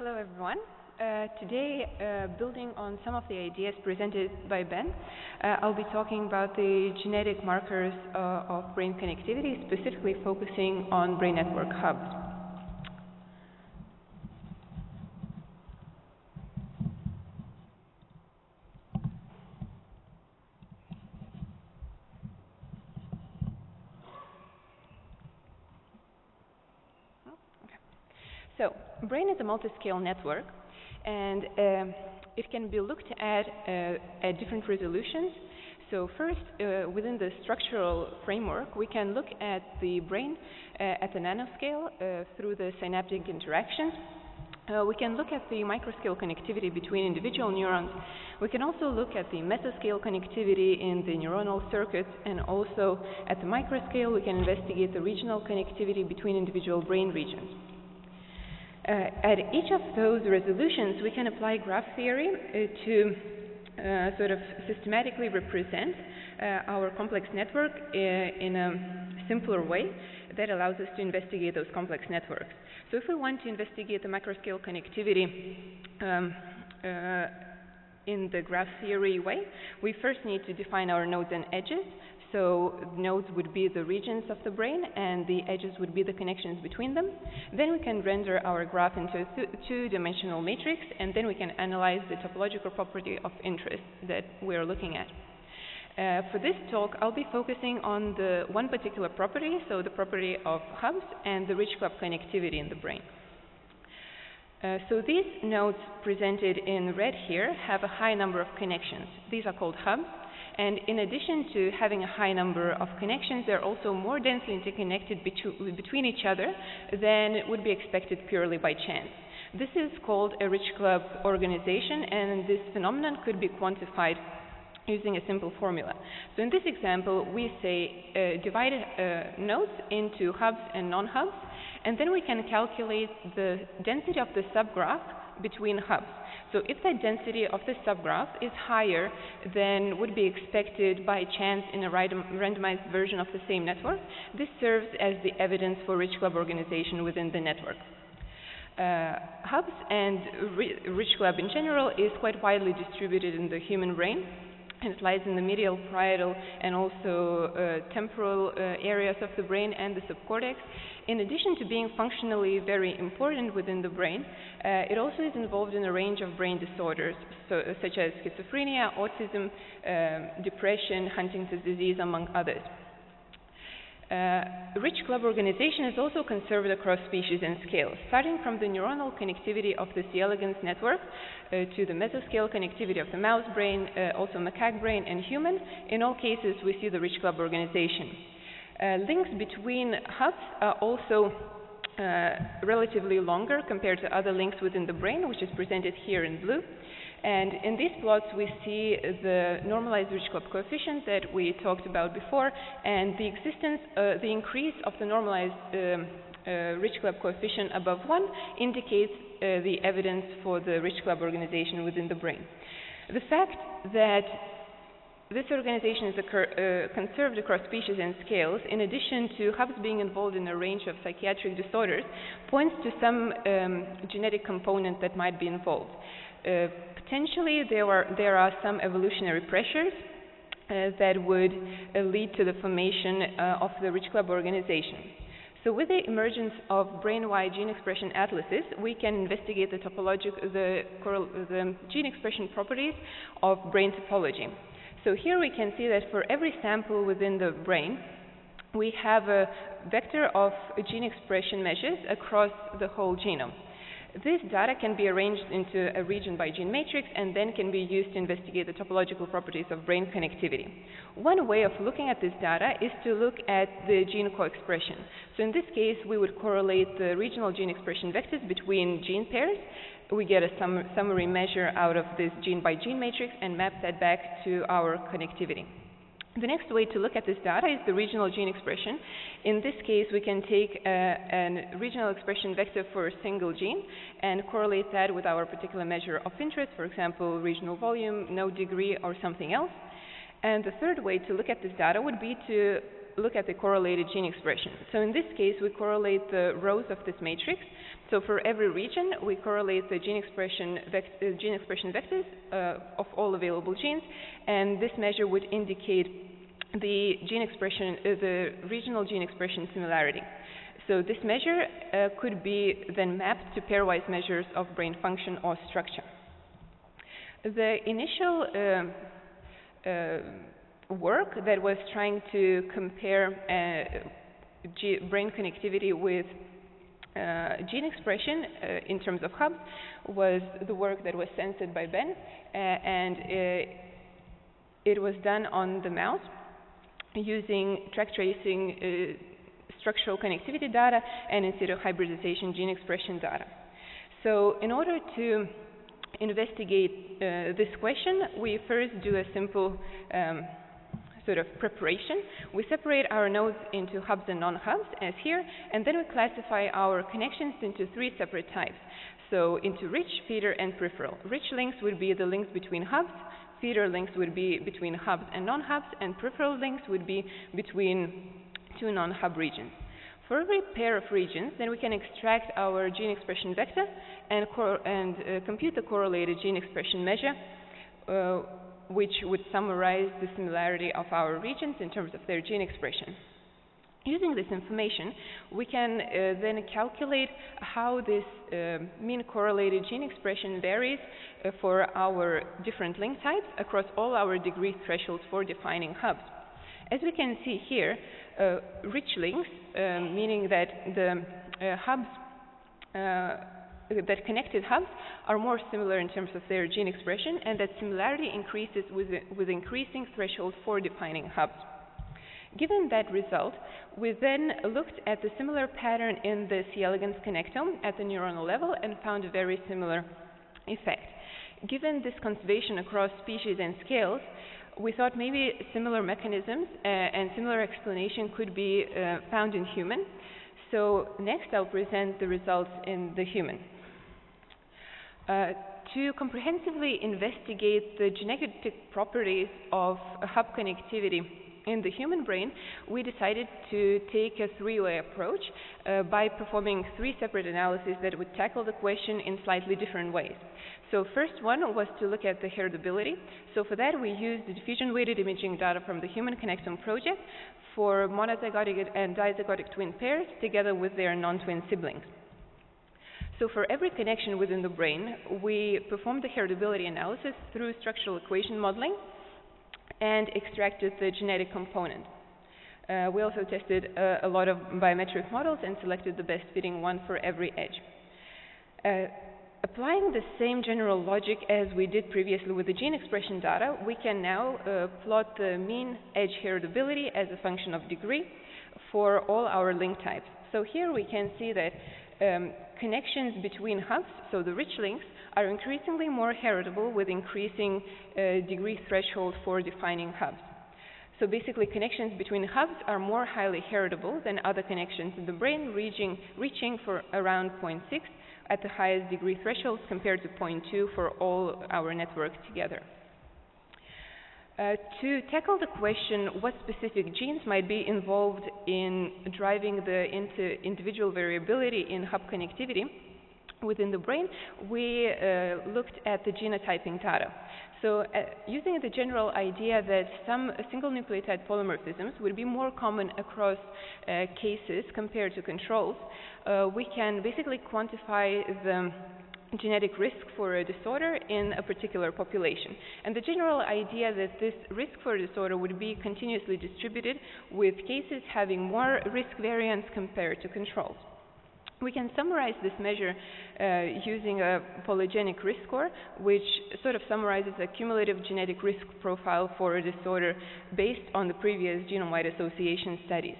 Hello, everyone. Today, building on some of the ideas presented by Ben, I'll be talking about the genetic markers of brain connectivity, specifically focusing on brain network hubs. So, brain is a multi-scale network, and it can be looked at different resolutions. So first, within the structural framework, we can look at the brain at the nanoscale through the synaptic interactions. We can look at the microscale connectivity between individual neurons. We can also look at the mesoscale connectivity in the neuronal circuits, and also at the microscale, we can investigate the regional connectivity between individual brain regions. At each of those resolutions, we can apply graph theory to sort of systematically represent our complex network in a simpler way that allows us to investigate those complex networks. So if we want to investigate the microscale connectivity in the graph theory way, we first need to define our nodes and edges. So nodes would be the regions of the brain, and the edges would be the connections between them. Then we can render our graph into a two-dimensional matrix, and then we can analyze the topological property of interest that we're looking at. For this talk, I'll be focusing on the one particular property, so the property of hubs and the rich club connectivity in the brain. So these nodes presented in red here have a high number of connections. These are called hubs. And in addition to having a high number of connections, they're also more densely interconnected between each other than would be expected purely by chance. This is called a rich club organization, and this phenomenon could be quantified using a simple formula. So in this example, we say divide nodes into hubs and non-hubs, and then we can calculate the density of the subgraph between hubs. So if that density of the subgraph is higher than would be expected by chance in a randomized version of the same network, this serves as the evidence for rich club organization within the network. Hubs and rich club in general is quite widely distributed in the human brain. It lies in the medial, parietal, and also temporal areas of the brain and the subcortex. In addition to being functionally very important within the brain, it also is involved in a range of brain disorders, such as schizophrenia, autism, depression, Huntington's disease, among others. Rich club organization is also conserved across species and scales, starting from the neuronal connectivity of the C. elegans network to the mesoscale connectivity of the mouse brain, also macaque brain, and human. In all cases, we see the rich club organization. Links between hubs are also relatively longer compared to other links within the brain, which is presented here in blue. And in these plots, we see the normalized rich club coefficient that we talked about before, and the existence, the increase of the normalized rich club coefficient above 1 indicates the evidence for the rich club organization within the brain. The fact that this organization is conserved across species and scales, in addition to hubs being involved in a range of psychiatric disorders, points to some genetic component that might be involved. Potentially, there are some evolutionary pressures that would lead to the formation of the rich club organization. So with the emergence of brain-wide gene expression atlases, we can investigate the gene expression properties of brain topology. So here we can see that for every sample within the brain, we have a vector of gene expression measures across the whole genome. This data can be arranged into a region by gene matrix and then can be used to investigate the topological properties of brain connectivity. One way of looking at this data is to look at the gene co-expression. So in this case, we would correlate the regional gene expression vectors between gene pairs. We get a summary measure out of this gene by gene matrix and map that back to our connectivity. The next way to look at this data is the regional gene expression. In this case, we can take a regional expression vector for a single gene and correlate that with our particular measure of interest, for example, regional volume, node degree, or something else. And the third way to look at this data would be to look at the correlated gene expression. So in this case, we correlate the rows of this matrix. So for every region, we correlate the gene expression vectors of all available genes, and this measure would indicate the regional gene expression similarity. So this measure could be then mapped to pairwise measures of brain function or structure. The initial work that was trying to compare brain connectivity with gene expression in terms of hubs was the work that was censored by Ben, and it was done on the mouse using track tracing structural connectivity data and in situ hybridization gene expression data. So in order to investigate this question, we first do a simple sort of preparation. We separate our nodes into hubs and non-hubs, as here, and then we classify our connections into three separate types. So into rich, feeder, and peripheral. Rich links would be the links between hubs, feeder links would be between hubs and non-hubs, and peripheral links would be between two non-hub regions. For every pair of regions, then we can extract our gene expression vector and compute the correlated gene expression measure, which would summarize the similarity of our regions in terms of their gene expression. Using this information, we can then calculate how this mean correlated gene expression varies for our different link types across all our degree thresholds for defining hubs. As we can see here, rich links, meaning that the hubs that connected hubs are more similar in terms of their gene expression, and that similarity increases with increasing threshold for defining hubs. Given that result, we then looked at the similar pattern in the C. elegans connectome at the neuronal level and found a very similar effect. Given this conservation across species and scales, we thought maybe similar mechanisms and similar explanation could be found in human. So next I'll present the results in the human. To comprehensively investigate the genetic properties of hub connectivity in the human brain, we decided to take a three-way approach by performing three separate analyses that would tackle the question in slightly different ways. So first one was to look at the heritability. So for that we used the diffusion-weighted imaging data from the Human Connectome project for monozygotic and dizygotic twin pairs together with their non-twin siblings. So for every connection within the brain, we performed the heritability analysis through structural equation modeling and extracted the genetic component. We also tested a lot of biometric models and selected the best fitting one for every edge. Applying the same general logic as we did previously with the gene expression data, we can now plot the mean edge heritability as a function of degree for all our link types. So here we can see that connections between hubs, so the rich links, are increasingly more heritable with increasing degree threshold for defining hubs. So basically connections between hubs are more highly heritable than other connections in the brain, reaching for around 0.6 at the highest degree thresholds compared to 0.2 for all our network together. To tackle the question what specific genes might be involved in driving the individual variability in hub connectivity within the brain, we looked at the genotyping data. So using the general idea that some single nucleotide polymorphisms would be more common across cases compared to controls, we can basically quantify the genetic risk for a disorder in a particular population. And the general idea that this risk for a disorder would be continuously distributed with cases having more risk variance compared to controls. We can summarize this measure using a polygenic risk score, which sort of summarizes a cumulative genetic risk profile for a disorder based on the previous genome-wide association studies.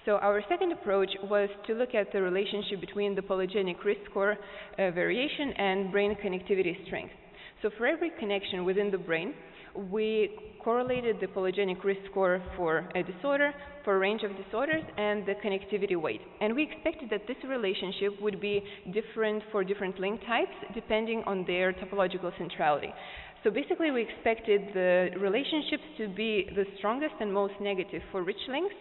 So our second approach was to look at the relationship between the polygenic risk score variation and brain connectivity strength. So for every connection within the brain, we correlated the polygenic risk score for a disorder, for a range of disorders, and the connectivity weight. And we expected that this relationship would be different for different link types depending on their topological centrality. So basically we expected the relationships to be the strongest and most negative for rich links,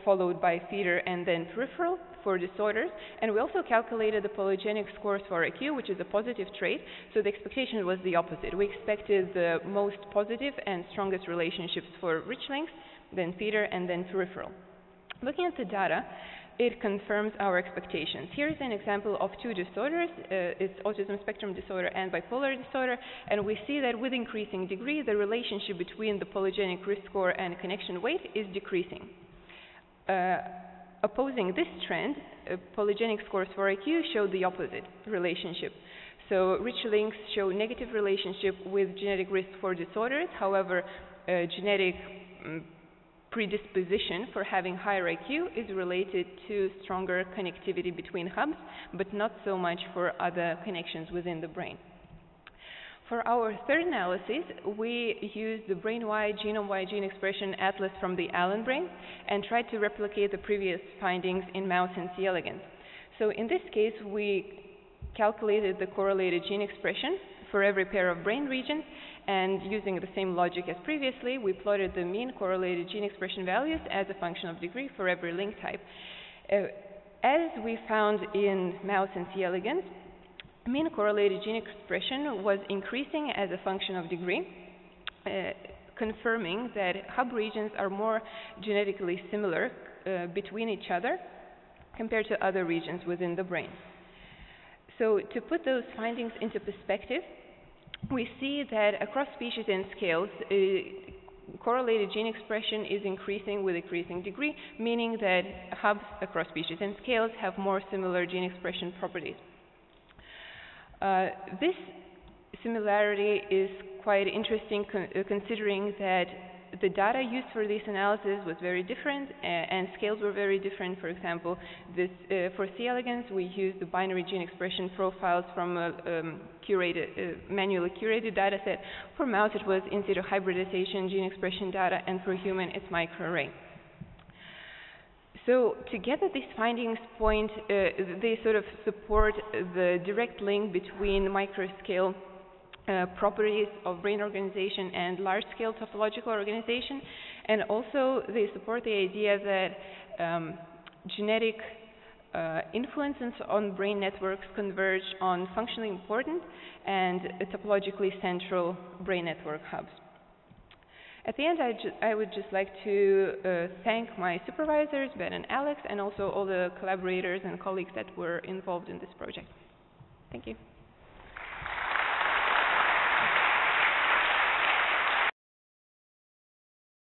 followed by feeder and then peripheral, for disorders, and we also calculated the polygenic scores for IQ, which is a positive trait, so the expectation was the opposite. We expected the most positive and strongest relationships for rich links, then feeder, and then peripheral. Looking at the data, it confirms our expectations. Here is an example of two disorders. It's autism spectrum disorder and bipolar disorder, and we see that with increasing degree, the relationship between the polygenic risk score and connection weight is decreasing. Opposing this trend, polygenic scores for IQ show the opposite relationship. So rich links show negative relationship with genetic risk for disorders. However, genetic predisposition for having higher IQ is related to stronger connectivity between hubs, but not so much for other connections within the brain. For our third analysis, we used the brain-wide, genome-wide gene expression atlas from the Allen brain and tried to replicate the previous findings in mouse and C. elegans. So in this case, we calculated the correlated gene expression for every pair of brain regions, and using the same logic as previously, we plotted the mean correlated gene expression values as a function of degree for every link type. As we found in mouse and C. elegans, mean correlated gene expression was increasing as a function of degree, confirming that hub regions are more genetically similar between each other compared to other regions within the brain. So to put those findings into perspective, we see that across species and scales, correlated gene expression is increasing with increasing degree, meaning that hubs across species and scales have more similar gene expression properties. This similarity is quite interesting considering that the data used for this analysis was very different and scales were very different. For example, for C. elegans, we used the binary gene expression profiles from a manually curated data set. For mouse, it was in situ hybridization gene expression data, and for human, it's microarray. So together, these findings point, they sort of support the direct link between microscale properties of brain organization and large-scale topological organization, and also they support the idea that genetic influences on brain networks converge on functionally important and topologically central brain network hubs. At the end, I would just like to thank my supervisors, Ben and Alex, and also all the collaborators and colleagues that were involved in this project. Thank you.